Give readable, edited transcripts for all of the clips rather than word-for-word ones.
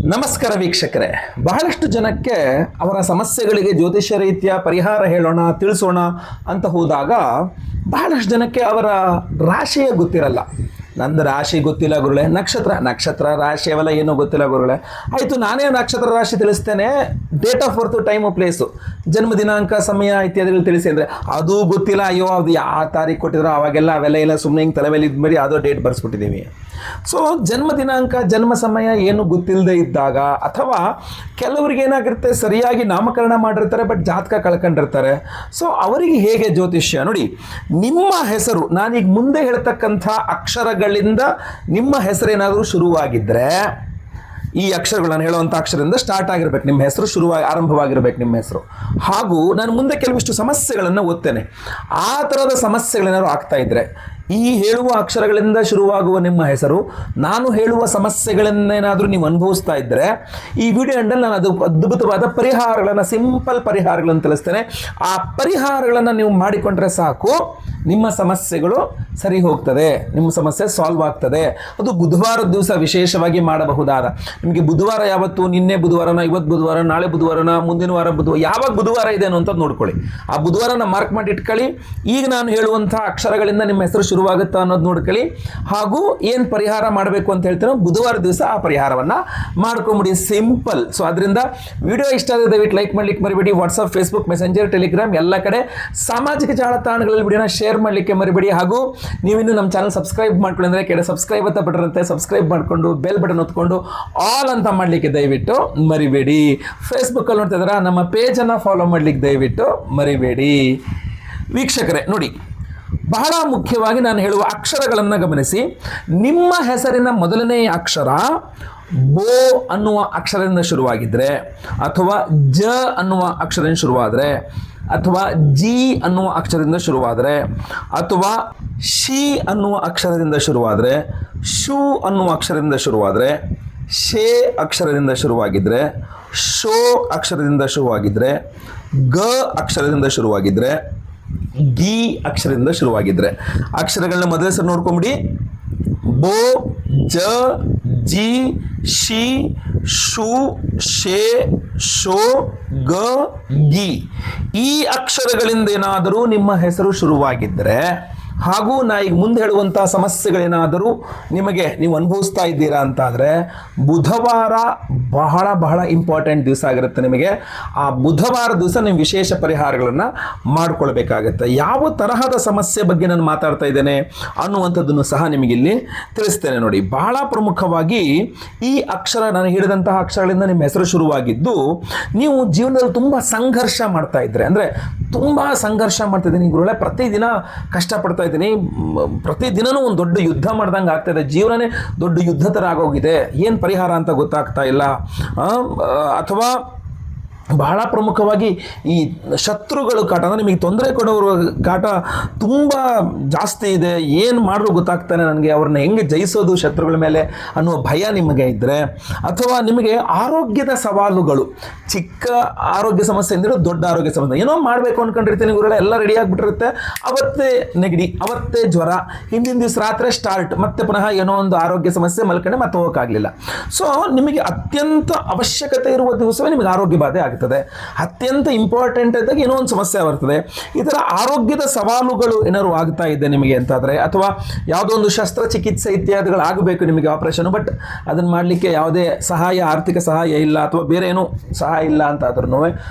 ನಮಸ್ಕಾರ ವೀಕ್ಷಕರೇ. ಬಹಳಷ್ಟು ಜನಕ್ಕೆ ಅವರ ಸಮಸ್ಯೆಗಳಿಗೆ ಜ್ಯೋತಿಷ್ಯ ರೀತಿಯ ಪರಿಹಾರ ಹೇಳೋಣ, ತಿಳಿಸೋಣ ಅಂತ ಹೋದಾಗ ಬಹಳಷ್ಟು ಜನಕ್ಕೆ ಅವರ ರಾಶಿಯೇ ಗೊತ್ತಿರಲ್ಲ. ನಂದು ರಾಶಿ ಗೊತ್ತಿಲ್ಲ ಗುರುಳೆ, ನಕ್ಷತ್ರ ರಾಶಿ ಅವೆಲ್ಲ ಏನೂ ಗೊತ್ತಿಲ್ಲ ಗುರುಳೆ. ಆಯಿತು, ನಾನೇ ನಕ್ಷತ್ರ ರಾಶಿ ತಿಳಿಸ್ತೇನೆ, date of birth, time, place, ಜನ್ಮ ದಿನಾಂಕ, ಸಮಯ ಇತ್ಯಾದಿಗಳು ತಿಳಿಸಿ ಅಂದರೆ ಅದು ಗೊತ್ತಿಲ್ಲ. ಅಯ್ಯೋ, ಅದು ಯಾವ ತಾರೀಕು ಕೊಟ್ಟಿದ್ರು ಅವಾಗೆಲ್ಲ ಅವೆಲ್ಲ ಇಲ್ಲ, ಸುಮ್ಮನೆ ಹಿಂಗೆ ತಲೆ ಮೇಲೆ ಇದ್ಮೇಲೆ ಯಾವುದೋ ಡೇಟ್ ಬರ್ಸ್ಬಿಟ್ಟಿದ್ದೀವಿ. ಸೊ ಜನ್ಮ ದಿನಾಂಕ, ಜನ್ಮ ಸಮಯ ಏನು ಗೊತ್ತಿಲ್ಲದೆ ಇದ್ದಾಗ, ಅಥವಾ ಕೆಲವರಿಗೆ ಏನಾಗಿರುತ್ತೆ, ಸರಿಯಾಗಿ ನಾಮಕರಣ ಮಾಡಿರ್ತಾರೆ ಬಟ್ ಜಾತಕ ಕಳ್ಕೊಂಡಿರ್ತಾರೆ. ಸೊ ಅವರಿಗೆ ಹೇಗೆ ಜ್ಯೋತಿಷ್ಯ ನೋಡಿ, ನಿಮ್ಮ ಹೆಸರು ನಾನೀಗ ಮುಂದೆ ಹೇಳ್ತಕ್ಕಂಥ ಅಕ್ಷರಗಳಿಂದ ನಿಮ್ಮ ಹೆಸರೇನಾದರೂ ಶುರುವಾಗಿದ್ದರೆ, ಈ ಅಕ್ಷರಗಳು ನಾನು ಹೇಳುವಂಥ ಅಕ್ಷರದಿಂದ ಸ್ಟಾರ್ಟ್ ಆಗಿರ್ಬೇಕು ನಿಮ್ಮ ಹೆಸರು, ಆರಂಭವಾಗಿರ್ಬೇಕು ನಿಮ್ಮ ಹೆಸರು. ಹಾಗೂ ನಾನು ಮುಂದೆ ಕೆಲವಿಷ್ಟು ಸಮಸ್ಯೆಗಳನ್ನು ಓದ್ತೇನೆ. ಆ ಥರದ ಸಮಸ್ಯೆಗಳೇನಾದ್ರು ಆಗ್ತಾ ಇದ್ದರೆ, ಈ ಹೇಳುವ ಅಕ್ಷರಗಳಿಂದ ಶುರುವಾಗುವ ನಿಮ್ಮ ಹೆಸರು, ನಾನು ಹೇಳುವ ಸಮಸ್ಯೆಗಳನ್ನೇನಾದರೂ ನೀವು ಅನುಭವಿಸ್ತಾ ಇದ್ದರೆ, ಈ ವಿಡಿಯೋ ಎಂಡಲ್ಲಿ ನಾನು ಅದು ಅದ್ಭುತವಾದ ಪರಿಹಾರಗಳನ್ನು, ಸಿಂಪಲ್ ಪರಿಹಾರಗಳನ್ನು ತಿಳಿಸ್ತೇನೆ. ಆ ಪರಿಹಾರಗಳನ್ನು ನೀವು ಮಾಡಿಕೊಂಡ್ರೆ ಸಾಕು, ನಿಮ್ಮ ಸಮಸ್ಯೆಗಳು ಸರಿ ಹೋಗ್ತದೆ, ನಿಮ್ಮ ಸಮಸ್ಯೆ ಸಾಲ್ವ್ ಆಗ್ತದೆ. ಅದು ಬುಧವಾರದ ದಿವಸ ವಿಶೇಷವಾಗಿ ಮಾಡಬಹುದಾದ. ನಿಮಗೆ ಬುಧವಾರ ಯಾವತ್ತು, ನಿನ್ನೆ ಬುಧವಾರನ, ಇವತ್ತು ಬುಧವಾರ, ನಾಳೆ ಬುಧವಾರನ, ಮುಂದಿನ ವಾರ ಬುಧವಾರ, ಯಾವಾಗ ಬುಧವಾರ ಇದೆ ಅಂತ ನೋಡ್ಕೊಳ್ಳಿ. ಆ ಬುಧವಾರನ ಮಾರ್ಕ್ ಮಾಡಿ ಇಟ್ಕೊಳ್ಳಿ. ಈಗ ನಾನು ಹೇಳುವಂಥ ಅಕ್ಷರಗಳಿಂದ ನಿಮ್ಮ ಹೆಸರು ಶುರುವಾಗುತ್ತಾ ಅನ್ನೋದು ನೋಡ್ಕೊಳ್ಳಿ. ಹಾಗೂ ಏನು ಪರಿಹಾರ ಮಾಡಬೇಕು ಅಂತ ಹೇಳ್ತೀನೋ ಬುಧವಾರ ದಿವಸ ಆ ಪರಿಹಾರವನ್ನು ಮಾಡ್ಕೊಂಬಿಡಿ, ಸಿಂಪಲ್. ಸೊ ಅದರಿಂದ ವಿಡಿಯೋ ಇಷ್ಟ ಆದರೆ ದಯವಿಟ್ಟು ಲೈಕ್ ಮಾಡಲಿಕ್ಕೆ ಮರಿಬೇಡಿ. ವಾಟ್ಸಪ್, ಫೇಸ್ಬುಕ್, ಮೆಸೆಂಜರ್, ಟೆಲಿಗ್ರಾಮ್ ಎಲ್ಲ ಕಡೆ ಸಾಮಾಜಿಕ ಜಾಲತಾಣಗಳಲ್ಲಿ ವಿಡಿಯೋನ ಶೇರ್ ಮಾಡಲಿಕ್ಕೆ ಮರಿಬೇಡಿ. ಹಾಗೂ ನೀವಿನ್ನು ನಮ್ಮ ಚಾನಲ್ ಸಬ್ಸ್ಕ್ರೈಬ್ ಮಾಡ್ಕೊಳ್ಳಿ ಅಂದರೆ ಕೆಳ ಸಬ್ಸ್ಕ್ರೈಬ್ ಅಂತ ಬಟನ್, ಸಬ್ಸ್ಕ್ರೈಬ್ ಮಾಡಿಕೊಂಡು ಬೆಲ್ ಬಟನ್ ಒತ್ಕೊಂಡು ಆಲ್ ಅಂತ ಮಾಡಲಿಕ್ಕೆ ದಯವಿಟ್ಟು ಮರಿಬೇಡಿ. ಫೇಸ್ಬುಕ್ಕಲ್ಲಿ ನೋಡ್ತಾ ಇದ್ದೀರಾ, ನಮ್ಮ ಪೇಜನ್ನು ಫಾಲೋ ಮಾಡಲಿಕ್ಕೆ ದಯವಿಟ್ಟು ಮರಿಬೇಡಿ. ವೀಕ್ಷಕರೇ ನೋಡಿ, ಬಹಳ ಮುಖ್ಯವಾಗಿ ನಾನು ಹೇಳುವ ಅಕ್ಷರಗಳನ್ನು ಗಮನಿಸಿ. ನಿಮ್ಮ ಹೆಸರಿನ ಮೊದಲನೇ ಅಕ್ಷರ ಬೋ ಅನ್ನುವ ಅಕ್ಷರದಿಂದ ಶುರುವಾಗಿದ್ದರೆ, ಅಥವಾ ಜ ಅನ್ನುವ ಅಕ್ಷರದಿಂದ ಶುರುವಾದರೆ, ಅಥವಾ ಜಿ ಅನ್ನುವ ಅಕ್ಷರದಿಂದ ಶುರುವಾದರೆ, ಅಥವಾ ಶಿ ಅನ್ನುವ ಅಕ್ಷರದಿಂದ ಶುರುವಾದರೆ, ಶು ಅನ್ನುವ ಅಕ್ಷರದಿಂದ ಶುರುವಾದರೆ, ಶೇ ಅಕ್ಷರದಿಂದ ಶುರುವಾಗಿದ್ದರೆ, ಶೋ ಅಕ್ಷರದಿಂದ ಶುರುವಾಗಿದ್ದರೆ, ಗ ಅಕ್ಷರದಿಂದ ಶುರುವಾಗಿದ್ದರೆ, ಗಿ ಅಕ್ಷರದಿಂದ ಶುರುವಾಗಿದ್ದರೆ, ಅಕ್ಷರಗಳನ್ನ ಮೊದಲ ಹೆಸರು ನೋಡ್ಕೊಂಬಿಡಿ. ಬೋ, ಜ, ಜಿ, ಶಿ, ಶು, ಶೇ, ಶೋ, ಗ, ಗಿ ಈ ಅಕ್ಷರಗಳಿಂದ ಏನಾದರೂ ನಿಮ್ಮ ಹೆಸರು ಶುರುವಾಗಿದ್ದರೆ, ಹಾಗೂ ನಾ ಈಗ ಮುಂದೆ ಹೇಳುವಂಥ ಸಮಸ್ಯೆಗಳೇನಾದರೂ ನಿಮಗೆ ನೀವು ಅನುಭವಿಸ್ತಾ ಇದ್ದೀರಾ ಅಂತಾದರೆ, ಬುಧವಾರ ಬಹಳ ಬಹಳ ಇಂಪಾರ್ಟೆಂಟ್ ದಿವಸ ಆಗಿರುತ್ತೆ ನಿಮಗೆ. ಆ ಬುಧವಾರ ದಿವಸ ನೀವು ವಿಶೇಷ ಪರಿಹಾರಗಳನ್ನು ಮಾಡಿಕೊಳ್ಬೇಕಾಗತ್ತೆ. ಯಾವ ತರಹದ ಸಮಸ್ಯೆ ಬಗ್ಗೆ ನಾನು ಮಾತಾಡ್ತಾ ಇದ್ದೇನೆ ಅನ್ನುವಂಥದ್ದನ್ನು ಸಹ ನಿಮಗಿಲ್ಲಿ ತಿಳಿಸ್ತೇನೆ ನೋಡಿ. ಬಹಳ ಪ್ರಮುಖವಾಗಿ ಈ ಅಕ್ಷರ, ನಾನು ಹೇಳಿದಂತಹ ಅಕ್ಷರಗಳಿಂದ ನಿಮ್ಮ ಹೆಸರು ಶುರುವಾಗಿದ್ದು, ನೀವು ಜೀವನದಲ್ಲಿ ತುಂಬ ಸಂಘರ್ಷ ಮಾಡ್ತಾ ಇದ್ದರೆ, ಅಂದರೆ ತುಂಬ ಸಂಘರ್ಷ ಮಾಡ್ತಿದ್ದೀನಿ ಗುರುಗಳೇ, ಪ್ರತಿದಿನ ಕಷ್ಟಪಡ್ತಾ ಇದ್ದೀನಿ, ಪ್ರತಿದಿನವೂ ಒಂದು ದೊಡ್ಡ ಯುದ್ಧ ಮಾಡ್ದಂಗೆ ಆಗ್ತಾಯಿದೆ, ಜೀವನನೇ ದೊಡ್ಡ ಯುದ್ಧ ಥರ ಆಗೋಗಿದೆ, ಏನು ಪರಿಹಾರ ಅಂತ ಗೊತ್ತಾಗ್ತಾ ಇಲ್ಲ. ಅಥವಾ ಬಹಳ ಪ್ರಮುಖವಾಗಿ ಈ ಶತ್ರುಗಳು ಕಾಟ, ಅಂದರೆ ನಿಮಗೆ ತೊಂದರೆ ಕೊಡೋರು ಕಾಟ ತುಂಬ ಜಾಸ್ತಿ ಇದೆ, ಏನು ಮಾಡಿದ್ರು ಗೊತ್ತಾಗ್ತಾನೆ ನನಗೆ, ಅವ್ರನ್ನ ಹೆಂಗೆ ಜಯಿಸೋದು ಶತ್ರುಗಳ ಮೇಲೆ ಅನ್ನುವ ಭಯ ನಿಮಗೆ ಇದ್ದರೆ, ಅಥವಾ ನಿಮಗೆ ಆರೋಗ್ಯದ ಸವಾಲುಗಳು, ಚಿಕ್ಕ ಆರೋಗ್ಯ ಸಮಸ್ಯೆ ಅಂದರೆ ದೊಡ್ಡ ಆರೋಗ್ಯ ಸಮಸ್ಯೆ, ಏನೋ ಮಾಡಬೇಕು ಅಂದ್ಕೊಂಡಿರ್ತೀನಿ ಗುರುಗಳೇ, ಎಲ್ಲ ರೆಡಿ ಆಗಿಬಿಟ್ಟಿರುತ್ತೆ, ಅವತ್ತೇ ನೆಗಡಿ, ಅವತ್ತೇ ಜ್ವರ, ಹಿಂದಿನ ದಿವಸ ರಾತ್ರಿ ಸ್ಟಾರ್ಟ್, ಮತ್ತೆ ಪುನಃ ಏನೋ ಒಂದು ಆರೋಗ್ಯ ಸಮಸ್ಯೆ, ಮಲ್ಕಂಡೆ ಮತ್ತೆ ಹೋಗೋಕ್ಕಾಗಲಿಲ್ಲ. ಸೊ ನಿಮಗೆ ಅತ್ಯಂತ ಅವಶ್ಯಕತೆ ಇರುವ ದಿವಸವೇ ನಿಮಗೆ ಆರೋಗ್ಯ ಬಾಧೆ ಆಗುತ್ತೆ, ಅತ್ಯಂತ ಇಂಪಾರ್ಟೆಂಟ್ ಇದ್ದಾಗ ಏನೋ ಒಂದು ಸಮಸ್ಯೆ ಬರ್ತದೆ. ಈ ಥರ ಆರೋಗ್ಯದ ಸವಾಲುಗಳು ಏನಾದ್ರು ಆಗ್ತಾ ಇದೆ ನಿಮಗೆ ಅಂತಾದರೆ, ಅಥವಾ ಯಾವುದೋ ಒಂದು ಶಸ್ತ್ರಚಿಕಿತ್ಸೆ ಇತ್ಯಾದಿಗಳು ಆಗಬೇಕು ನಿಮಗೆ, ಆಪರೇಷನ್, ಬಟ್ ಅದನ್ನು ಮಾಡಲಿಕ್ಕೆ ಯಾವುದೇ ಸಹಾಯ, ಆರ್ಥಿಕ ಸಹಾಯ ಇಲ್ಲ, ಅಥವಾ ಬೇರೆ ಏನೂ ಸಹಾಯ ಇಲ್ಲ ಅಂತಾದ್ರೂ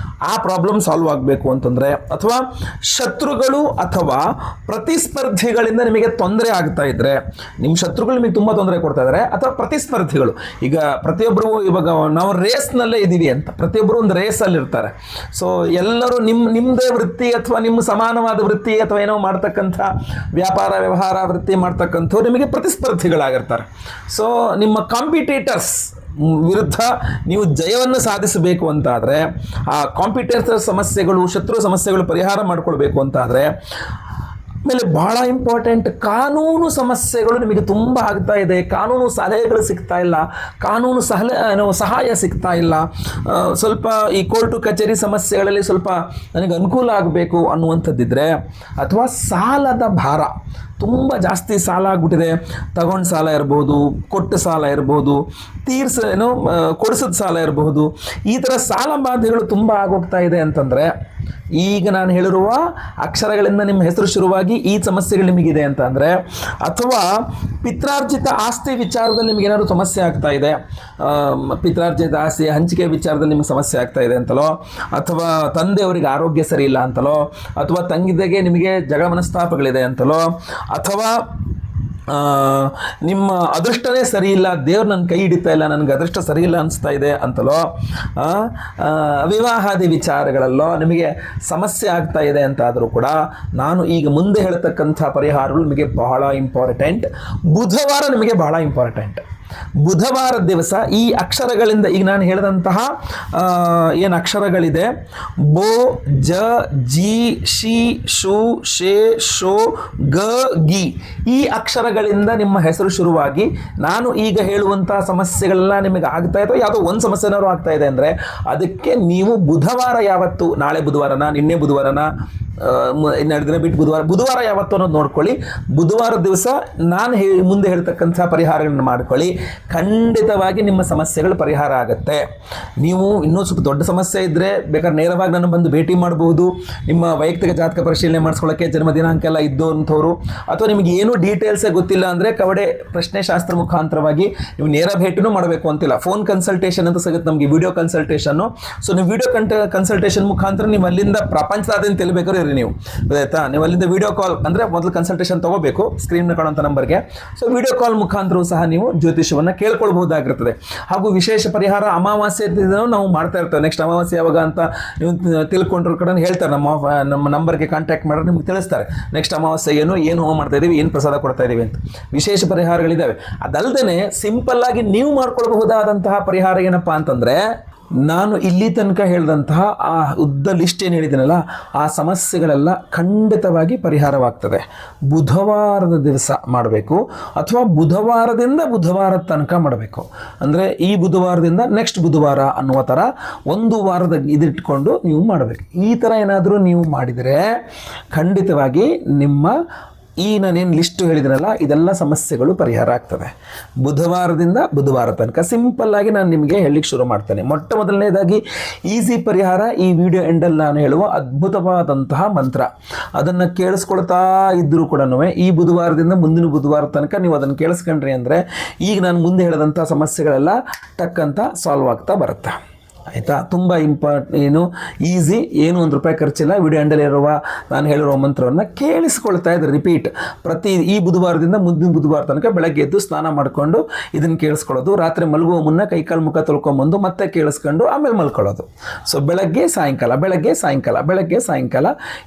ಆ ಪ್ರಾಬ್ಲಮ್ ಸಾಲ್ವ್ ಆಗಬೇಕು ಅಂತಂದರೆ, ಅಥವಾ ಶತ್ರುಗಳು ಅಥವಾ ಪ್ರತಿಸ್ಪರ್ಧಿಗಳಿಂದ ನಿಮಗೆ ತೊಂದರೆ ಆಗ್ತಾ ಇದ್ದರೆ, ನಿಮ್ಮ ಶತ್ರುಗಳು ನಿಮಗೆ ತುಂಬ ತೊಂದರೆ ಕೊಡ್ತಾ ಇದ್ದಾರೆ, ಅಥವಾ ಪ್ರತಿಸ್ಪರ್ಧಿಗಳು, ಈಗ ಪ್ರತಿಯೊಬ್ಬರು, ಇವಾಗ ನಾವು ರೇಸ್ನಲ್ಲೇ ಇದ್ದೀವಿ ಅಂತ, ಪ್ರತಿಯೊಬ್ಬರು ಒಂದು ರೇಸಲ್ಲಿ ಇರ್ತಾರೆ. ಸೊ ಎಲ್ಲರೂ ನಿಮ್ಮದೇ ವೃತ್ತಿ ಅಥವಾ ನಿಮ್ಮ ಸಮಾನವಾದ ವೃತ್ತಿ ಅಥವಾ ಏನೋ ಮಾಡ್ತಕ್ಕಂಥ ವ್ಯಾಪಾರ ವ್ಯವಹಾರ ವೃತ್ತಿ ಮಾಡ್ತಕ್ಕಂಥವ್ರು ನಿಮಗೆ ಪ್ರತಿಸ್ಪರ್ಧಿಗಳಾಗಿರ್ತಾರೆ. ಸೊ ನಿಮ್ಮ ಕಾಂಪಿಟೇಟರ್ಸ್ ವಿರುದ್ಧ ನೀವು ಜಯವನ್ನು ಸಾಧಿಸಬೇಕು ಅಂತಾದರೆ, ಆ ಕಾಂಪಿಟೇಟರ್ ಸಮಸ್ಯೆಗಳು, ಶತ್ರು ಸಮಸ್ಯೆಗಳು ಪರಿಹಾರ ಮಾಡಿಕೊಳ್ಬೇಕು ಅಂತಾದರೆ, ಆಮೇಲೆ ಬಹಳ ಇಂಪಾರ್ಟೆಂಟ್, ಕಾನೂನು ಸಮಸ್ಯೆಗಳು ನಿಮಗೆ ತುಂಬ ಆಗ್ತಾ ಇದೆ, ಕಾನೂನು ಸಲಹೆಗಳು ಸಿಗ್ತಾ ಇಲ್ಲ, ಕಾನೂನು ಸಹಾಯ ಸಿಗ್ತಾ ಇಲ್ಲ, ಸ್ವಲ್ಪ ಈ ಕೋರ್ಟು ಕಚೇರಿ ಸಮಸ್ಯೆಗಳಲ್ಲಿ ಸ್ವಲ್ಪ ನನಗೆ ಅನುಕೂಲ ಆಗಬೇಕು ಅನ್ನುವಂಥದ್ದಿದ್ರೆ, ಅಥವಾ ಸಾಲದ ಭಾರ ತುಂಬ ಜಾಸ್ತಿ ಸಾಲ ಆಗ್ಬಿಟ್ಟಿದೆ, ತಗೊಂಡು ಸಾಲ ಇರ್ಬೋದು, ಕೊಟ್ಟ ಸಾಲ ಇರ್ಬೋದು, ಕೊಡಿಸಿದ ಸಾಲ ಇರಬಹುದು, ಈ ಥರ ಸಾಲ ಬಾಧೆಗಳು ತುಂಬ ಆಗೋಗ್ತಾ ಇದೆ ಅಂತಂದರೆ, ಈಗ ನಾನು ಹೇಳಿರುವ ಅಕ್ಷರಗಳಿಂದ ನಿಮ್ಮ ಹೆಸರು ಶುರುವಾಗಿ ಈ ಸಮಸ್ಯೆಗಳು ನಿಮಗಿದೆ ಅಂತ ಅಂದರೆ, ಅಥವಾ ಪಿತ್ರಾರ್ಜಿತ ಆಸ್ತಿ ವಿಚಾರದಲ್ಲಿ ನಿಮ್ಗೆ ಏನಾದರೂ ಸಮಸ್ಯೆ ಆಗ್ತಾ ಇದೆ, ಪಿತ್ರಾರ್ಜಿತ ಆಸ್ತಿ ಹಂಚಿಕೆ ವಿಚಾರದಲ್ಲಿ ನಿಮಗೆ ಸಮಸ್ಯೆ ಆಗ್ತಾ ಇದೆ ಅಂತಲೋ, ಅಥವಾ ತಂದೆಯವರಿಗೆ ಆರೋಗ್ಯ ಸರಿ ಇಲ್ಲ ಅಂತಲೋ, ಅಥವಾ ತಂಗಿದೆಗೆ ನಿಮಗೆ ಜಗಳ ಮನಸ್ತಾಪಗಳಿದೆ ಅಂತಲೋ, ಅಥವಾ ನಿಮ್ಮ ಅದೃಷ್ಟನೇ ಸರಿ ಇಲ್ಲ, ದೇವ್ರು ನನ್ನ ಕೈ ಹಿಡಿತಾ ಇಲ್ಲ, ನನಗೆ ಅದೃಷ್ಟ ಸರಿ ಇಲ್ಲ ಅನಿಸ್ತಾ ಇದೆ ಅಂತಲೋ, ವಿವಾಹಾದಿ ವಿಚಾರಗಳಲ್ಲೋ ನಿಮಗೆ ಸಮಸ್ಯೆ ಆಗ್ತಾ ಇದೆ ಅಂತಾದರೂ ಕೂಡ, ನಾನು ಈಗ ಮುಂದೆ ಹೇಳ್ತಕ್ಕಂಥ ಪರಿಹಾರಗಳು ನಿಮಗೆ ಬಹಳ ಇಂಪಾರ್ಟೆಂಟ್. ಬುಧವಾರ ನಿಮಗೆ ಬಹಳ ಇಂಪಾರ್ಟೆಂಟ್. ಬುಧವಾರ ದಿವಸ ಈ ಅಕ್ಷರಗಳಿಂದ, ಈಗ ನಾನು ಹೇಳಿದಂತಹ ಏನು ಅಕ್ಷರಗಳಿದೆ, ಬೋ, ಜ, ಜಿ, ಶಿ, ಶು, ಶೇ, ಶೋ, ಗ, ಗಿ, ಈ ಅಕ್ಷರಗಳಿಂದ ನಿಮ್ಮ ಹೆಸರು ಶುರುವಾಗಿ ನಾನು ಈಗ ಹೇಳುವಂತಹ ಸಮಸ್ಯೆಗಳೆಲ್ಲ ನಿಮಗೆ ಆಗ್ತಾ ಇದೆ, ಯಾವುದೋ ಒಂದು ಸಮಸ್ಯೆನಾದ್ರು ಆಗ್ತಾ ಇದೆ ಅಂದರೆ, ಅದಕ್ಕೆ ನೀವು ಬುಧವಾರ ಯಾವತ್ತು, ನಾಳೆ ಬುಧವಾರನ, ನಿನ್ನೆ ಬುಧವಾರನ, ಇನ್ನೆರಡು ದಿನ ಬಿಟ್ಟು ಬುಧವಾರ ಯಾವತ್ತು ಅನ್ನೋದು ನೋಡ್ಕೊಳ್ಳಿ. ಬುಧವಾರ ದಿವಸ ನಾನು ಮುಂದೆ ಹೇಳ್ತಕ್ಕಂಥ ಪರಿಹಾರಗಳನ್ನು ಮಾಡ್ಕೊಳ್ಳಿ, ಖಂಡಿತವಾಗಿ ನಿಮ್ಮ ಸಮಸ್ಯೆಗಳು ಪರಿಹಾರ ಆಗುತ್ತೆ. ನೀವು ಇನ್ನೂ ಸ್ವಲ್ಪ ದೊಡ್ಡ ಸಮಸ್ಯೆ ಇದ್ದರೆ ಬೇಕಾದ್ರೆ ನೇರವಾಗಿ ನಾನು ಬಂದು ಭೇಟಿ ಮಾಡಬಹುದು. ನಿಮ್ಮ ವೈಯಕ್ತಿಕ ಜಾತಕ ಪರಿಶೀಲನೆ ಮಾಡಿಸ್ಕೊಳ್ಳೋಕ್ಕೆ ಜನ್ಮ ದಿನಾಂಕ ಎಲ್ಲ ಇದ್ದೋಂಥವ್ರು, ಅಥವಾ ನಿಮಗೆ ಏನೂ ಡೀಟೇಲ್ಸೇ ಗೊತ್ತಿಲ್ಲ ಅಂದರೆ ಕವಡೆ ಪ್ರಶ್ನೆಶಾಸ್ತ್ರ ಮುಖಾಂತರವಾಗಿ ನೀವು ನೇರ ಭೇಟಿನೂ ಮಾಡಬೇಕು ಅಂತಿಲ್ಲ. ಫೋನ್ ಕನ್ಸಲ್ಟೇಷನ್ ಅಂತ ಸಿಗುತ್ತೆ ನಮಗೆ, ವಿಡಿಯೋ ಕನ್ಸಲ್ಟೇಷನ್ನು. ಸೊ ನೀವು ವಿಡಿಯೋ ಕನ್ಸಲ್ಟೇಷನ್ ಮುಖಾಂತರ ನೀವು ಅಲ್ಲಿಂದ ಪ್ರಪಂಚದಾದ್ಯಂತ ತಿಳಿಬೇಕಾದ್ರೆ ನೀವು ಆಯ್ತಾ, ನೀವು ಅಲ್ಲಿಂದ ವಿಡಿಯೋ ಕಾಲ್ ಅಂದರೆ ಮೊದಲು ಕನ್ಸಲ್ಟೇಷನ್ ತಗೋಬೇಕು ಸ್ಕ್ರೀನ್ ಕಾಣುವಂಥ ನಂಬರ್ಗೆ. ಸೊ ವಿಡಿಯೋ ಕಾಲ್ ಮುಖಾಂತರವೂ ಸಹ ನೀವು ಜ್ಯೋತಿಷವನ್ನು ಕೇಳ್ಕೊಳ್ಬಹುದಾಗಿರ್ತದೆ. ಹಾಗೂ ವಿಶೇಷ ಪರಿಹಾರ ಅಮಾವಾಸ್ಯೆ ನಾವು ಮಾಡ್ತಾ ಇರ್ತೇವೆ. ನೆಕ್ಸ್ಟ್ ಅಮಾವಾಸ್ಯೆ ಯಾವಾಗ ಅಂತ ನೀವು ತಿಳ್ಕೊಂಡ್ರ ಕಡೆ ಹೇಳ್ತಾರೆ, ನಮ್ಮ ನಂಬರ್ಗೆ ಕಾಂಟ್ಯಾಕ್ಟ್ ಮಾಡಿದ್ರೆ ನಿಮ್ಗೆ ತಿಳಿಸ್ತಾರೆ ನೆಕ್ಸ್ಟ್ ಅಮಾವಾಸ್ಯೆ ಏನು ಹೋಮ ಮಾಡ್ತಾ ಇದ್ದೀವಿ, ಏನು ಪ್ರಸಾದ ಕೊಡ್ತಾ ಇದ್ದೀವಿ ಅಂತ. ವಿಶೇಷ ಪರಿಹಾರಗಳಿದ್ದಾವೆ. ಅದಲ್ಲದೆ ಸಿಂಪಲ್ ಆಗಿ ನೀವು ಮಾಡ್ಕೊಳ್ಬಹುದಾದಂತಹ ಪರಿಹಾರ ಏನಪ್ಪಾ ಅಂತಂದರೆ, ನಾನು ಇಲ್ಲಿ ತನಕ ಹೇಳಿದಂತಹ ಆ ಉದ್ದ ಲಿಸ್ಟ್ ಏನು ಹೇಳಿದ್ದೀನಲ್ಲ, ಆ ಸಮಸ್ಯೆಗಳೆಲ್ಲ ಖಂಡಿತವಾಗಿ ಪರಿಹಾರವಾಗ್ತದೆ. ಬುಧವಾರದ ದಿವಸ ಮಾಡಬೇಕು, ಅಥವಾ ಬುಧವಾರದಿಂದ ಬುಧವಾರದ ತನಕ ಮಾಡಬೇಕು. ಅಂದರೆ ಈ ಬುಧವಾರದಿಂದ ನೆಕ್ಸ್ಟ್ ಬುಧವಾರ ಅನ್ನುವ ಥರ ಒಂದು ವಾರದ ಇದಿಟ್ಕೊಂಡು ನೀವು ಮಾಡಬೇಕು. ಈ ಥರ ಏನಾದರೂ ನೀವು ಮಾಡಿದರೆ ಖಂಡಿತವಾಗಿ ನಿಮ್ಮ ಈ ನಾನೇನು ಲಿಸ್ಟು ಹೇಳಿದ್ರಲ್ಲ ಇದೆಲ್ಲ ಸಮಸ್ಯೆಗಳು ಪರಿಹಾರ ಆಗ್ತದೆ. ಬುಧವಾರದಿಂದ ಬುಧವಾರ ತನಕ ಸಿಂಪಲ್ಲಾಗಿ ನಾನು ನಿಮಗೆ ಹೇಳಲಿಕ್ಕೆ ಶುರು ಮಾಡ್ತೇನೆ. ಮೊಟ್ಟ ಮೊದಲನೇದಾಗಿ ಈಸಿ ಪರಿಹಾರ, ಈ ವಿಡಿಯೋ ಎಂಡಲ್ಲಿ ನಾನು ಹೇಳುವ ಅದ್ಭುತವಾದಂತಹ ಮಂತ್ರ, ಅದನ್ನು ಕೇಳಿಸ್ಕೊಳ್ತಾ ಇದ್ದರೂ ಕೂಡ ಈ ಬುಧವಾರದಿಂದ ಮುಂದಿನ ಬುಧವಾರ ತನಕ ನೀವು ಅದನ್ನು ಕೇಳಿಸ್ಕೊಂಡ್ರಿ ಅಂದರೆ ಈಗ ನಾನು ಮುಂದೆ ಹೇಳಿದಂಥ ಸಮಸ್ಯೆಗಳೆಲ್ಲ ಟಕ್ಕಂತ ಸಾಲ್ವ್ ಆಗ್ತಾ ಬರುತ್ತೆ. ಆಯಿತಾ, ತುಂಬ ಈಸಿ, ಏನು ₹1 ಖರ್ಚಿಲ್ಲ. ವಿಡಿಯೋ ಎಂಡಲ್ಲಿರುವ ನಾನು ಹೇಳಿರುವ ಮಂತ್ರವನ್ನು ಕೇಳಿಸ್ಕೊಳ್ತಾ ಇದ್ದರೆ ರಿಪೀಟ್ ಈ ಬುಧವಾರದಿಂದ ಮುಂದಿನ ಬುಧವಾರ ತನಕ ಬೆಳಗ್ಗೆ ಎದ್ದು ಸ್ನಾನ ಮಾಡಿಕೊಂಡು ಇದನ್ನು ಕೇಳಿಸ್ಕೊಳ್ಳೋದು, ರಾತ್ರಿ ಮಲಗುವ ಮುನ್ನ ಕೈಕಾಲು ಮುಖ ತೊಳ್ಕೊಂಬಂದು ಮತ್ತೆ ಕೇಳಿಸ್ಕೊಂಡು ಆಮೇಲೆ ಮಲ್ಕೊಳ್ಳೋದು. ಸೊ ಬೆಳಗ್ಗೆ ಸಾಯಂಕಾಲ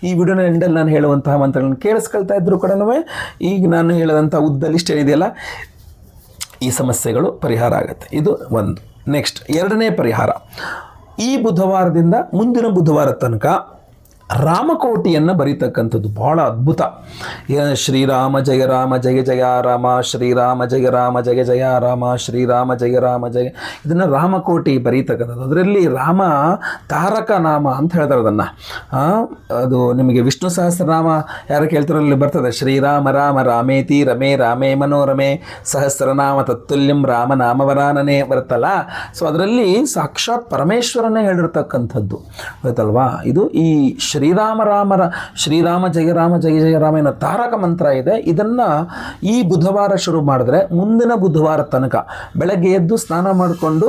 ಈ ವಿಡಿಯೋನ ಎಂಡಲ್ಲಿ ನಾನು ಹೇಳುವಂತಹ ಮಂತ್ರಗಳನ್ನು ಕೇಳಿಸ್ಕೊಳ್ತಾ ಇದ್ದರೂ ಕೂಡ ಈಗ ನಾನು ಹೇಳಿದಂಥ ಉದ್ದ ಲಿಸ್ಟ್ ಏನಿದೆಯಲ್ಲ ಈ ಸಮಸ್ಯೆಗಳು ಪರಿಹಾರ ಆಗುತ್ತೆ. ಇದು ಒಂದು. ನೆಕ್ಸ್ಟ್ ಎರಡನೇ ಪರಿಹಾರ, ಈ ಬುಧವಾರದಿಂದ ಮುಂದಿನ ಬುಧವಾರ ತನಕ ರಾಮಕೋಟಿಯನ್ನು ಬರೀತಕ್ಕಂಥದ್ದು ಬಹಳ ಅದ್ಭುತ. ಶ್ರೀರಾಮ ಜಯ ರಾಮ ಜಯ ಜಯ ರಾಮ, ಶ್ರೀರಾಮ ಜಯ ರಾಮ ಜಯ ಜಯ ರಾಮ, ಶ್ರೀರಾಮ ಜಯ ರಾಮ ಜಯ, ಇದನ್ನು ರಾಮಕೋಟಿ ಬರೀತಕ್ಕಂಥದ್ದು. ಅದರಲ್ಲಿ ರಾಮ ತಾರಕ ನಾಮ ಅಂತ ಹೇಳ್ತಾರೆ ಅದನ್ನು. ಅದು ನಿಮಗೆ ವಿಷ್ಣು ಸಹಸ್ರನಾಮ ಯಾರು ಕೇಳ್ತಾರಲ್ಲಿ ಬರ್ತದೆ, ಶ್ರೀರಾಮ ರಾಮ ರಾಮೇತಿ ರಮೇ ರಾಮೇ ಮನೋರಮೆ ಸಹಸ್ರನಾಮ ತತ್ತುಲ್ಯಂ ರಾಮ ನಾಮವರಾನನೇ ಬರುತ್ತಲ್ಲ. ಸೊ ಅದರಲ್ಲಿ ಸಾಕ್ಷಾತ್ ಪರಮೇಶ್ವರನೇ ಹೇಳಿರ್ತಕ್ಕಂಥದ್ದು ಗೊತ್ತಲ್ವಾ. ಇದು ಈ ಶ್ರೀರಾಮ ಜಯ ರಾಮ ಜಯ ಜಯ ರಾಮ ಏನೋ ತಾರಕ ಮಂತ್ರ ಇದೆ. ಇದನ್ನು ಈ ಬುಧವಾರ ಶುರು ಮಾಡಿದ್ರೆ ಮುಂದಿನ ಬುಧವಾರ ತನಕ ಬೆಳಗ್ಗೆ ಎದ್ದು ಸ್ನಾನ ಮಾಡಿಕೊಂಡು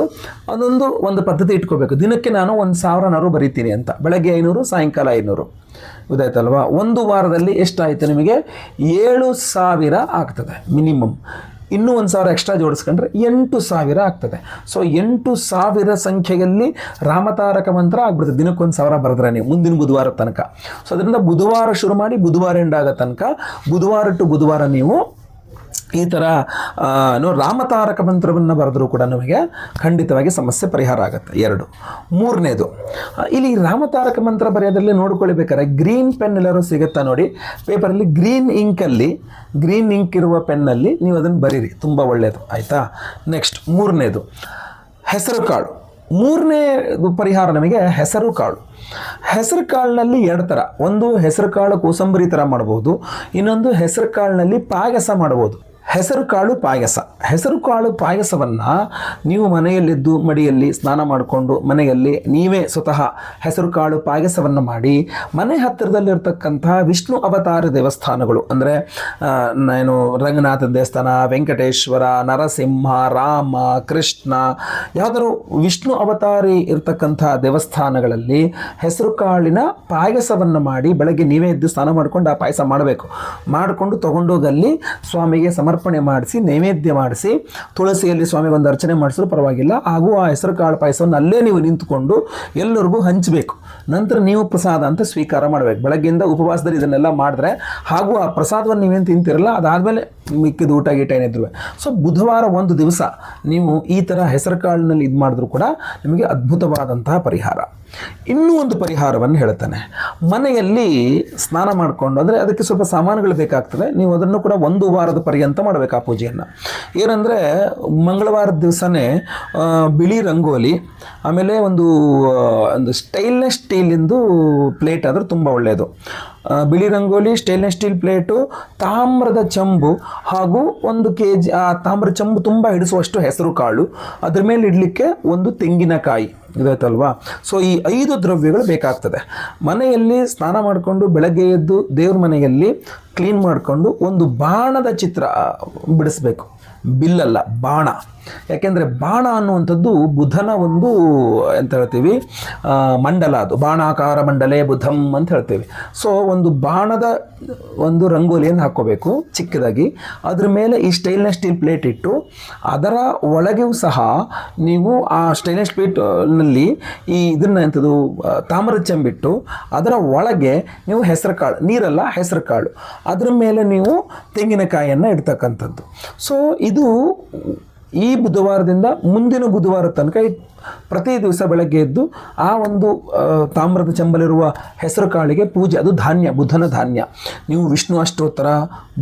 ಒಂದು ಪದ್ಧತಿ ಇಟ್ಕೋಬೇಕು. ದಿನಕ್ಕೆ ನಾನು 1000 ಬರೀತೀನಿ ಅಂತ, ಬೆಳಗ್ಗೆ 500, ಸಾಯಂಕಾಲ 500. ಗೊತ್ತಾಯ್ತಲ್ವಾ. ಒಂದು ವಾರದಲ್ಲಿ ಎಷ್ಟಾಯಿತು ನಿಮಗೆ? 7000 ಆಗ್ತದೆ ಮಿನಿಮಮ್. ಇನ್ನೂ 1000 ಎಕ್ಸ್ಟ್ರಾ ಜೋಡಿಸ್ಕೊಂಡ್ರೆ 8000 ಆಗ್ತದೆ. ಸೊ 8000 ಸಂಖ್ಯೆಯಲ್ಲಿ ರಾಮತಾರಕ ಮಂತ್ರ ಆಗ್ಬಿಡ್ತದೆ. ದಿನಕ್ಕೆ 1000 ಬರೆದ್ರೆ ನೀವು ಮುಂದಿನ ಬುಧವಾರ ತನಕ. ಸೊ ಅದರಿಂದ ಬುಧವಾರ ಶುರು ಮಾಡಿ ಬುಧವಾರ ಎಂಡ್ ಆಗೋ ತನಕ, ಬುಧವಾರ ಟು ಬುಧವಾರ ನೀವು ಈ ಥರ ರಾಮತಾರಕ ಮಂತ್ರವನ್ನು ಬರೆದರೂ ಕೂಡ ನಮಗೆ ಖಂಡಿತವಾಗಿ ಸಮಸ್ಯೆ ಪರಿಹಾರ ಆಗುತ್ತೆ. 2. 3ನೇದು, ಇಲ್ಲಿ ರಾಮತಾರಕ ಮಂತ್ರ ಬರೆಯೋದ್ರಲ್ಲಿ ನೋಡ್ಕೊಳ್ಬೇಕಾದ್ರೆ ಗ್ರೀನ್ ಪೆನ್ ಎಲ್ಲರೂ ಸಿಗುತ್ತಾ ನೋಡಿ, ಪೇಪರಲ್ಲಿ ಗ್ರೀನ್ ಇಂಕ್ ಇರುವ ಪೆನ್ನಲ್ಲಿ ನೀವು ಅದನ್ನು ಬರೀರಿ, ತುಂಬ ಒಳ್ಳೆಯದು ಆಯಿತಾ. ನೆಕ್ಸ್ಟ್ 3ನೇದು ಹೆಸರು ಕಾಳು. 3ನೇದು ಪರಿಹಾರ ನಮಗೆ ಹೆಸರು ಕಾಳು. ಹೆಸರು ಕಾಳಿನಲ್ಲಿ 2 ಥರ, ಒಂದು ಹೆಸರು ಕಾಳು ಕೋಸಂಬರಿ ಥರ ಮಾಡ್ಬೋದು, ಇನ್ನೊಂದು ಹೆಸರು ಕಾಳಿನಲ್ಲಿ ಪಾಯಸ ಮಾಡ್ಬೋದು. ಹೆಸರು ಕಾಳು ಪಾಯಸವನ್ನು ನೀವು ಮನೆಯಲ್ಲಿದ್ದು ಮಡಿಯಲ್ಲಿ ಸ್ನಾನ ಮಾಡಿಕೊಂಡು ಮನೆಯಲ್ಲಿ ನೀವೇ ಸ್ವತಃ ಹೆಸರು ಕಾಳು ಪಾಯಸವನ್ನು ಮಾಡಿ ಮನೆ ಹತ್ತಿರದಲ್ಲಿರ್ತಕ್ಕಂತಹ ವಿಷ್ಣು ಅವತಾರ ದೇವಸ್ಥಾನಗಳು ಅಂದರೆ ಏನು ರಂಗನಾಥನ ದೇವಸ್ಥಾನ, ವೆಂಕಟೇಶ್ವರ, ನರಸಿಂಹ, ರಾಮ, ಕೃಷ್ಣ, ಯಾವುದಾದ್ರು ವಿಷ್ಣು ಅವತಾರಿ ಇರತಕ್ಕಂಥ ದೇವಸ್ಥಾನಗಳಲ್ಲಿ ಹೆಸರು ಕಾಳಿನ ಪಾಯಸವನ್ನು ಮಾಡಿ ಬೆಳಗ್ಗೆ ನೀವೇ ಎದ್ದು ಸ್ನಾನ ಮಾಡ್ಕೊಂಡು ಆ ಪಾಯಸ ಮಾಡಿಕೊಂಡು ತೊಗೊಂಡೋಗಲ್ಲಿ ಸ್ವಾಮಿಗೆ ಸಮರ್ಪಣೆ ಮಾಡಿಸಿ ನೈವೇದ್ಯ ಮಾಡಿಸಿ ತುಳಸಿಯಲ್ಲಿ ಸ್ವಾಮಿಗೆ ಒಂದು ಅರ್ಚನೆ ಮಾಡಿಸಿದ್ರು ಪರವಾಗಿಲ್ಲ. ಹಾಗೂ ಆ ಹೆಸರು ಕಾಳು ಪಾಯಸವನ್ನು ಅಲ್ಲೇ ನೀವು ನಿಂತುಕೊಂಡು ಎಲ್ಲರಿಗೂ ಹಂಚಬೇಕು. ನಂತರ ನೀವು ಪ್ರಸಾದ ಅಂತ ಸ್ವೀಕಾರ ಮಾಡಬೇಕು. ಬೆಳಗ್ಗೆಯಿಂದ ಉಪವಾಸದಲ್ಲಿ ಇದನ್ನೆಲ್ಲ ಮಾಡಿದ್ರೆ ಹಾಗೂ ಆ ಪ್ರಸಾದವನ್ನು ನೀವೇನು ತಿಂತಿರಲ್ಲ ಅದಾದಮೇಲೆ ಮಿಕ್ಕಿದ ಊಟ ಗೀಟ ಏನಿದ್ರು. ಸೊ ಬುಧವಾರ ಒಂದು ದಿವಸ ನೀವು ಈ ಥರ ಹೆಸರು ಕಾಳಿನಲ್ಲಿ ಇದು ಮಾಡಿದ್ರೂ ಕೂಡ ನಿಮಗೆ ಅದ್ಭುತವಾದಂತಹ ಪರಿಹಾರ. ಇನ್ನೂ ಒಂದು ಪರಿಹಾರವನ್ನು ಹೇಳ್ತಾನೆ. ಮನೆಯಲ್ಲಿ ಸ್ನಾನ ಮಾಡಿಕೊಂಡು, ಅಂದರೆ ಅದಕ್ಕೆ ಸ್ವಲ್ಪ ಸಾಮಾನುಗಳು ಬೇಕಾಗ್ತದೆ, ನೀವು ಅದನ್ನು ಕೂಡ 1 ವಾರದ ಪರ್ಯಂತ ಮಾಡಬೇಕು ಆ ಪೂಜೆಯನ್ನು. ಏನಂದರೆ ಮಂಗಳವಾರದ ದಿವಸನೇ ಬಿಳಿ ರಂಗೋಲಿ, ಆಮೇಲೆ ಒಂದು ಸ್ಟೈನ್ಲೆಸ್ ಸ್ಟೀಲಿಂದು ಪ್ಲೇಟ್ ಆದರೂ ತುಂಬ ಒಳ್ಳೆಯದು. ಬಿಳಿ ರಂಗೋಲಿ, ಸ್ಟೈನ್ಲೆಸ್ ಸ್ಟೀಲ್ ಪ್ಲೇಟು, ತಾಮ್ರದ ಚೆಂಬು ಹಾಗೂ 1 kg ಆ ತಾಮ್ರದ ಚೆಂಬು ತುಂಬ ಹಿಡಿಸುವಷ್ಟು ಹೆಸರು ಕಾಳು, ಅದ್ರ ಮೇಲೆ ಇಡಲಿಕ್ಕೆ ಒಂದು ತೆಂಗಿನಕಾಯಿ ಇದಾಯ್ತಲ್ವಾ. ಸೊ ಈ 5 ದ್ರವ್ಯಗಳು ಬೇಕಾಗ್ತದೆ. ಮನೆಯಲ್ಲಿ ಸ್ನಾನ ಮಾಡಿಕೊಂಡು ಬೆಳಗ್ಗೆ ಎದ್ದು ದೇವ್ರ ಮನೆಯಲ್ಲಿ ಕ್ಲೀನ್ ಮಾಡಿಕೊಂಡು ಒಂದು ಬಾಣದ ಚಿತ್ರ ಬಿಡಿಸ್ಬೇಕು. ಬಿಲ್ಲಲ್ಲ, ಬಾಣ. ಯಾಕೆಂದರೆ ಬಾಣ ಅನ್ನುವಂಥದ್ದು ಬುಧನ ಒಂದು ಎಂತ ಹೇಳ್ತೀವಿ ಮಂಡಲ, ಅದು ಬಾಣಾಕಾರ ಮಂಡಲೇ ಬುಧಂ ಅಂತ ಹೇಳ್ತೀವಿ. ಸೊ ಒಂದು ಬಾಣದ ಒಂದು ರಂಗೋಲಿಯನ್ನು ಹಾಕ್ಕೋಬೇಕು ಚಿಕ್ಕದಾಗಿ. ಅದ್ರ ಮೇಲೆ ಈ ಸ್ಟೈನ್ಲೆಸ್ ಸ್ಟೀಲ್ ಪ್ಲೇಟ್ ಇಟ್ಟು ಅದರ ಒಳಗೆಯೂ ಸಹ ನೀವು ಆ ಸ್ಟೈನ್ಲೆಸ್ ಪ್ಲೇಟ್ನಲ್ಲಿ ಈ ಇದನ್ನು ಎಂಥದ್ದು ತಾಮ್ರದ ಚೆಂಬಿಟ್ಟು ಅದರ ಒಳಗೆ ನೀವು ಹೆಸರು ಕಾಳು, ನೀರಲ್ಲ ಹೆಸರು ಕಾಳು, ಅದರ ಮೇಲೆ ನೀವು ತೆಂಗಿನಕಾಯಿಯನ್ನು ಇಡ್ತಕ್ಕಂಥದ್ದು. ಸೊ ಇದು ಈ ಬುಧವಾರದಿಂದ ಮುಂದಿನ ಬುಧವಾರ ತನಕ ಪ್ರತಿ ದಿವಸ ಬೆಳಗ್ಗೆ ಎದ್ದು ಆ ಒಂದು ತಾಮ್ರದ ಚೆಂಬಲಿರುವ ಹೆಸರು ಕಾಳಿಗೆ ಪೂಜೆ. ಅದು ಧಾನ್ಯ, ಬುಧನ ಧಾನ್ಯ. ನೀವು ವಿಷ್ಣು ಅಷ್ಟೋತ್ತರ,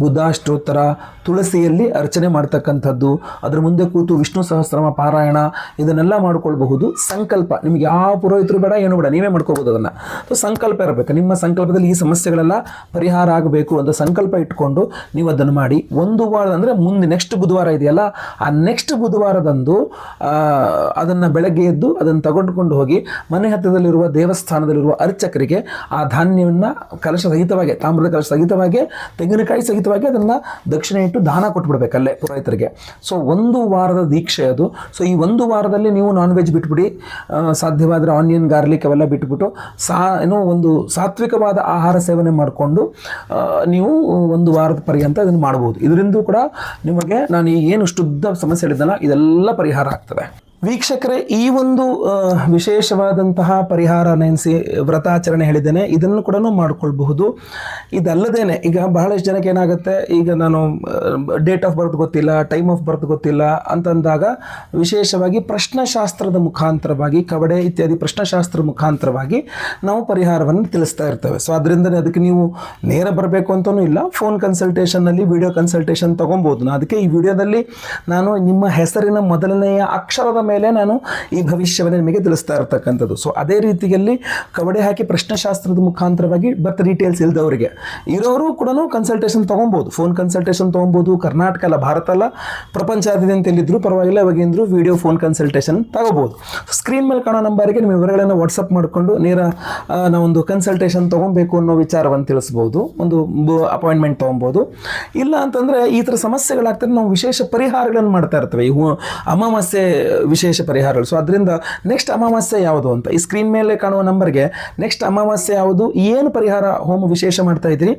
ಬುಧ ಅಷ್ಟೋತ್ತರ, ತುಳಸಿಯಲ್ಲಿ ಅರ್ಚನೆ ಮಾಡ್ತಕ್ಕಂಥದ್ದು, ಅದರ ಮುಂದೆ ಕೂತು ವಿಷ್ಣು ಸಹಸ್ರನಾಮ ಪಾರಾಯಣ ಇದನ್ನೆಲ್ಲ ಮಾಡ್ಕೊಳ್ಬಹುದು. ಸಂಕಲ್ಪ ನಿಮಗೆ ಯಾವ ಪುರೋಹಿತರು ಬೇಡ, ಏನು ಬೇಡ, ನೀವೇ ಮಾಡ್ಕೋಬೋದು ಅದನ್ನು. ಸೊ ಸಂಕಲ್ಪ ಇರಬೇಕು. ನಿಮ್ಮ ಸಂಕಲ್ಪದಲ್ಲಿ ಈ ಸಮಸ್ಯೆಗಳೆಲ್ಲ ಪರಿಹಾರ ಆಗಬೇಕು ಅಂತ ಸಂಕಲ್ಪ ಇಟ್ಕೊಂಡು ನೀವು ಅದನ್ನು ಮಾಡಿ 1 ವಾರ, ಅಂದರೆ ಮುಂದೆ ನೆಕ್ಸ್ಟ್ ಬುಧವಾರ ಇದೆಯಲ್ಲ, ಆ ನೆಕ್ಸ್ಟ್ ಬುಧವಾರದಂದು ಅದನ್ನು ಬೆಳಗ್ಗೆ ಎದ್ದು ಅದನ್ನು ತಗೊಂಡುಕೊಂಡು ಹೋಗಿ ಮನೆ ಹತ್ತಿರದಲ್ಲಿರುವ ದೇವಸ್ಥಾನದಲ್ಲಿರುವ ಅರ್ಚಕರಿಗೆ ಆ ಧಾನ್ಯವನ್ನು ಕಲಶ ಸಹಿತವಾಗಿ, ತಾಮ್ರದ ಕಲಶ ಸಹಿತವಾಗಿ, ತೆಂಗಿನಕಾಯಿ ಸಹಿತವಾಗಿ ಅದನ್ನು ದಕ್ಷಿಣೆ ಇಟ್ಟು ದಾನ ಕೊಟ್ಬಿಡ್ಬೇಕು ಅಲ್ಲೇ ಪುರೋಹಿತರಿಗೆ. ಸೊ 1 ವಾರದ ದೀಕ್ಷೆ ಅದು. ಸೊ ಈ 1 ವಾರದಲ್ಲಿ ನೀವು ನಾನ್ ವೆಜ್ ಬಿಟ್ಬಿಡಿ, ಸಾಧ್ಯವಾದರೆ ಆನಿಯನ್, ಗಾರ್ಲಿಕ್ ಅವೆಲ್ಲ ಬಿಟ್ಬಿಟ್ಟು ಏನೋ ಒಂದು ಸಾತ್ವಿಕವಾದ ಆಹಾರ ಸೇವನೆ ಮಾಡಿಕೊಂಡು ನೀವು 1 ವಾರದ ಪರ್ಯಂತ ಅದನ್ನು ಮಾಡ್ಬೋದು. ಇದರಿಂದ ಕೂಡ ನಿಮಗೆ ನಾನು ಏನು ಶುದ್ಧ ಸಮಸ್ಯೆ ಹೇಳಿದ್ದಲ್ಲ ಇದೆಲ್ಲ ಪರಿಹಾರ ಆಗ್ತದೆ. ವೀಕ್ಷಕರೇ, ಈ ಒಂದು ವಿಶೇಷವಾದಂತಹ ಪರಿಹಾರ ನೆನೆಸಿ ವ್ರತಾಚರಣೆ ಹೇಳಿದ್ದೇನೆ, ಇದನ್ನು ಕೂಡ ಮಾಡ್ಕೊಳ್ಬಹುದು. ಇದಲ್ಲದೇನೆ ಈಗ ಬಹಳಷ್ಟು ಜನಕ್ಕೆ ಏನಾಗುತ್ತೆ, ಈಗ ನಾನು ಡೇಟ್ ಆಫ್ ಬರ್ತ್ ಗೊತ್ತಿಲ್ಲ, ಟೈಮ್ ಆಫ್ ಬರ್ತ್ ಗೊತ್ತಿಲ್ಲ ಅಂತಂದಾಗ ವಿಶೇಷವಾಗಿ ಪ್ರಶ್ನಶಾಸ್ತ್ರದ ಮುಖಾಂತರವಾಗಿ, ಕವಡೆ ಇತ್ಯಾದಿ ಪ್ರಶ್ನಶಾಸ್ತ್ರದ ಮುಖಾಂತರವಾಗಿ ನಾವು ಪರಿಹಾರವನ್ನು ತಿಳಿಸ್ತಾ ಇರ್ತೇವೆ. ಸೊ ಅದರಿಂದನೇ ಅದಕ್ಕೆ ನೀವು ನೇರ ಬರಬೇಕು ಅಂತಲೂ ಇಲ್ಲ, ಫೋನ್ ಕನ್ಸಲ್ಟೇಷನ್ನಲ್ಲಿ ವಿಡಿಯೋ ಕನ್ಸಲ್ಟೇಷನ್ ತೊಗೊಬೋದು. ಅದಕ್ಕೆ ಈ ವಿಡಿಯೋದಲ್ಲಿ ನಾನು ನಿಮ್ಮ ಹೆಸರಿನ ಮೊದಲನೆಯ ಅಕ್ಷರದ ಮೇಲೆ ನಾನು ಈ ಭವಿಷ್ಯವನ್ನು ನಿಮಗೆ ತಿಳಿಸ್ತಾ ಇರತಕ್ಕಂಥದ್ದು. ಸೊ ಅದೇ ರೀತಿಯಲ್ಲಿ ಕವಡೆ ಹಾಕಿ ಪ್ರಶ್ನಶಾಸ್ತ್ರದ ಮುಖಾಂತರವಾಗಿ ಬರ್ತ್ ಡೀಟೇಲ್ಸ್ ಇಲ್ಲದವರಿಗೆ ಇರೋರು ಕೂಡ ಕನ್ಸಲ್ಟೇಷನ್ ತೊಗೊಬೋದು, ಫೋನ್ ಕನ್ಸಲ್ಟೇಷನ್ ತೊಗೊಬೋದು. ಕರ್ನಾಟಕ ಅಲ್ಲ, ಭಾರತ ಅಲ್ಲ, ಪ್ರಪಂಚಾದ್ಯಂತ ಎಲ್ಲಿದ್ದರೂ ಪರವಾಗಿಲ್ಲ, ಇವಾಗಿಂದರೂ ವಿಡಿಯೋ ಫೋನ್ ಕನ್ಸಲ್ಟೇಷನ್ ತಗೋಬೋದು. ಸ್ಕ್ರೀನ್ ಮೇಲೆ ಕಾಣೋ ನಂಬರಿಗೆ ನಿಮ್ಮ ವಿವರಗಳನ್ನು ವಾಟ್ಸಪ್ ಮಾಡಿಕೊಂಡು ನೇರ ನಾವೊಂದು ಕನ್ಸಲ್ಟೇಷನ್ ತೊಗೊಬೇಕು ಅನ್ನೋ ವಿಚಾರವನ್ನು ತಿಳಿಸ್ಬೋದು, ಒಂದು ಅಪಾಯಿಂಟ್ಮೆಂಟ್ ತೊಗೊಬೋದು. ಇಲ್ಲ ಅಂತಂದರೆ ಈ ಥರ ಸಮಸ್ಯೆಗಳಾಗ್ತದೆ, ನಾವು ವಿಶೇಷ ಪರಿಹಾರಗಳನ್ನು ಮಾಡ್ತಾ ಇರ್ತೇವೆ. ಅಮಾವಾಸ್ಯೆ ವಿಶೇಷ ಪರಿಹಾರಗಳು. ಸೊ ಅದರಿಂದ ನೆಕ್ಸ್ಟ್ ಅಮಾವಾಸ್ಯೆ ಯಾವುದು ಅಂತ ಈ ಸ್ಕ್ರೀನ್ ಮೇಲೆ ಕಾಣುವ ನಂಬರ್ಗೆ ನೆಕ್ಸ್ಟ್ ಅಮಾವಾಸ್ಯೆ ಯಾವುದು, ಏನು ಪರಿಹಾರ ಹೋಮ ವಿಶೇಷ ಮಾಡ್ತಾ ಇದ್ದೀರಿ,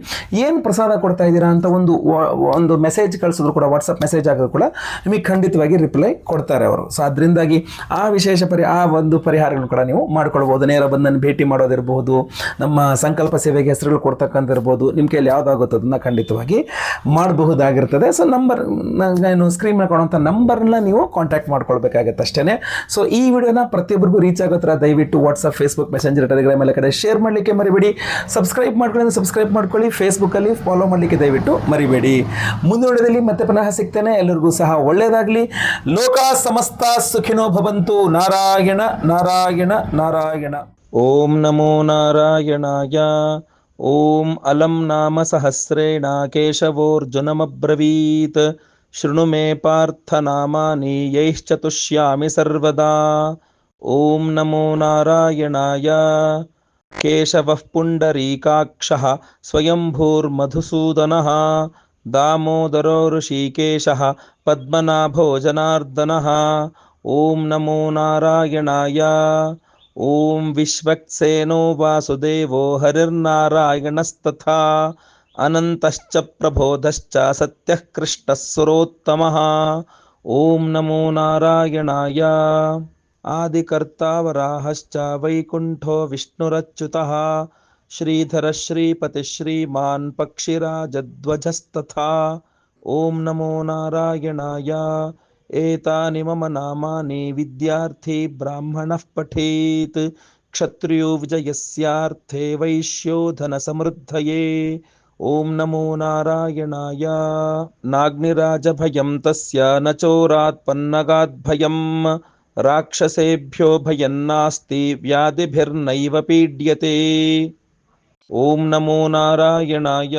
ಏನು ಪ್ರಸಾದ ಕೊಡ್ತಾ ಇದ್ದೀರಾ ಅಂತ ಒಂದು ಮೆಸೇಜ್ ಕಳಿಸಿದ್ರು ಕೂಡ, ವಾಟ್ಸಪ್ ಮೆಸೇಜ್ ಆಗಿದ್ರು ಕೂಡ ನಿಮಗೆ ಖಂಡಿತವಾಗಿ ರಿಪ್ಲೈ ಕೊಡ್ತಾರೆ ಅವರು. ಸೊ ಅದರಿಂದಾಗಿ ಆ ವಿಶೇಷ ಆ ಒಂದು ಪರಿಹಾರಗಳನ್ನು ಕೂಡ ನೀವು ಮಾಡ್ಕೊಳ್ಬೋದು. ನೇರ ಬಂದು ನನ್ನ ಭೇಟಿ ಮಾಡೋದಿರ್ಬೋದು, ನಮ್ಮ ಸಂಕಲ್ಪ ಸೇವೆಗೆ ಹೆಸರುಗಳು ಕೊಡ್ತಕ್ಕಂಥ ಇರ್ಬೋದು, ನಿಮ್ಮ ಕೈಯಲ್ಲಿ ಯಾವುದಾಗುತ್ತೋ ಅದನ್ನು ಖಂಡಿತವಾಗಿ ಮಾಡಬಹುದಾಗಿರ್ತದೆ. ಸೊ ನಂಬರ್ ಏನು ಸ್ಕ್ರೀನ್ ಮೇಲೆ ಕೊಡುವಂಥ ನಂಬರ್ನ ನೀವು ಕಾಂಟ್ಯಾಕ್ಟ್ ಮಾಡ್ಕೊಳ್ಬೇಕಾಗತ್ತೆ ಅಷ್ಟೇ. ಸೊ ಈ ವಿಡಿಯೋನ ಪ್ರತಿಯೊಬ್ಬರಿಗೂ ರೀಚ್ ಆಗೋ ಥರ ದಯವಿಟ್ಟು ವಾಟ್ಸಪ್, ಫೇಸ್ಬುಕ್, ಮೆಸೆಂಜರ್, ಟೆಲಿಗ್ರಾಮ್ ಎಲ್ಲ ಕಡೆ ಶೇರ್ ಮಾಡಲಿಕ್ಕೆ ಮರಿಬೇಡಿ. ಸಬ್ಸ್ಕ್ರೈಬ್ ಮಾಡ್ಕೊಳ್ಳಿ, ಫೇಸ್ಬುಕ್ಕಲ್ಲಿ ಫಾಲೋ ಮಾಡಲಿಕ್ಕೆ ದಯವಿಟ್ಟು ಮರಿಬೇಡಿ. ಮುಂದಿನ ವಿಡಿಯೋದಲ್ಲಿ ಮತ್ತೆ ಪುನಃ ಸಿಗ್ತೇನೆ. ಎಲ್ಲರಿಗೂ ಸಹ ಒಳ್ಳೆಯದಾಗಲಿ. ಲೋಕ ಸಮಸ್ತ ಸುಖಿನೋ ಭವಂತು. ನಾರಾಯಣ ನಾರಾಯಣ ನಾರಾಯಣ. ಓಂ ನಮೋ ನಾರಾಯಣಾಯ. ಓಂ ಅಲಂ ನಾಮ ಸಹಸ್ರೇಣ ಕೇಶವೋರ್ಜುನಮಬ್ರವೀತ್. ಶೃಣು ಮೇ ಪಾರ್ಥ ನಾಮಾನಿ ಯೈಶ್ಚತುಷ್ಯಾಮಿ ಸರ್ವದಾ. ಓಂ ನಮೋ ನಾರಾಯಣಾಯ. ಕೇಶವಃ ಪುಂಡರೀಕಾಕ್ಷಃ ಸ್ವಯಂಭೂರ್ಮಧುಸೂದನಃ. ದಾಮೋದರೋ ಋಷಿಕೇಶಃ ಪದ್ಮನಾಭೋ ಜನಾರ್ದನಃ. ಓಂ ನಮೋ ನಾರಾಯಣಾಯ. ಓಂ ವಿಶ್ವಕ್ಸೇನೋ ವಾಸುದೇವೋ ಹರಿರ್ನಾರಾಯಣಸ್ತಥಾ. ಅನಂತಶ್ಚ ಪ್ರಬೋಧಶ್ಚ ಸತ್ಯಃ ಕೃಷ್ಣಃ ಸುರೋತ್ತಮಃ. ಓಂ ನಮೋ ನಾರಾಯಣಾಯ. ಆದಿಕರ್ತಾ ವರಾಹಶ್ಚ ವೈಕುಂಠೋ ವಿಷ್ಣುರಚ್ಯುತಃ. ಶ್ರೀಧರ ಶ್ರೀಪತಿ ಶ್ರೀಮಾನ್ ಪಕ್ಷಿರಾಜಧ್ವಜಸ್ತಥಾ. ಓಂ ನಮೋ ನಾರಾಯಣಾಯ. ಏತಾನಿ ಮಮ ನಾಮಾನಿ ವಿದ್ಯಾರ್ಥಿ ಬ್ರಾಹ್ಮಣಃ ಪಠೇತ್. ಕ್ಷತ್ರಿಯೋ ವಿಜಯಸ್ಯಾರ್ಥೇ ವೈಶ್ಯೋ ಧನ ಸಮೃದ್ಧಯೇ. ಓಂ ನಮೋ ನಾರಾಯಣಾಯ. ನಾಗ್ನಿರಾಜ ಭಯಂ ತಸ್ಯ ನ ಚೋರಾತ್ ಪನ್ನಗಾತ್ ಭಯಂ. ರಾಕ್ಷಸೇಭ್ಯೋ ಭಯನ್ನಾಸ್ತಿ ವ್ಯಾಧಿಭಿರ್ನೈವ ಪೀಡ್ಯತೆ. ಓಂ ನಮೋ ನಾರಾಯಣಾಯ.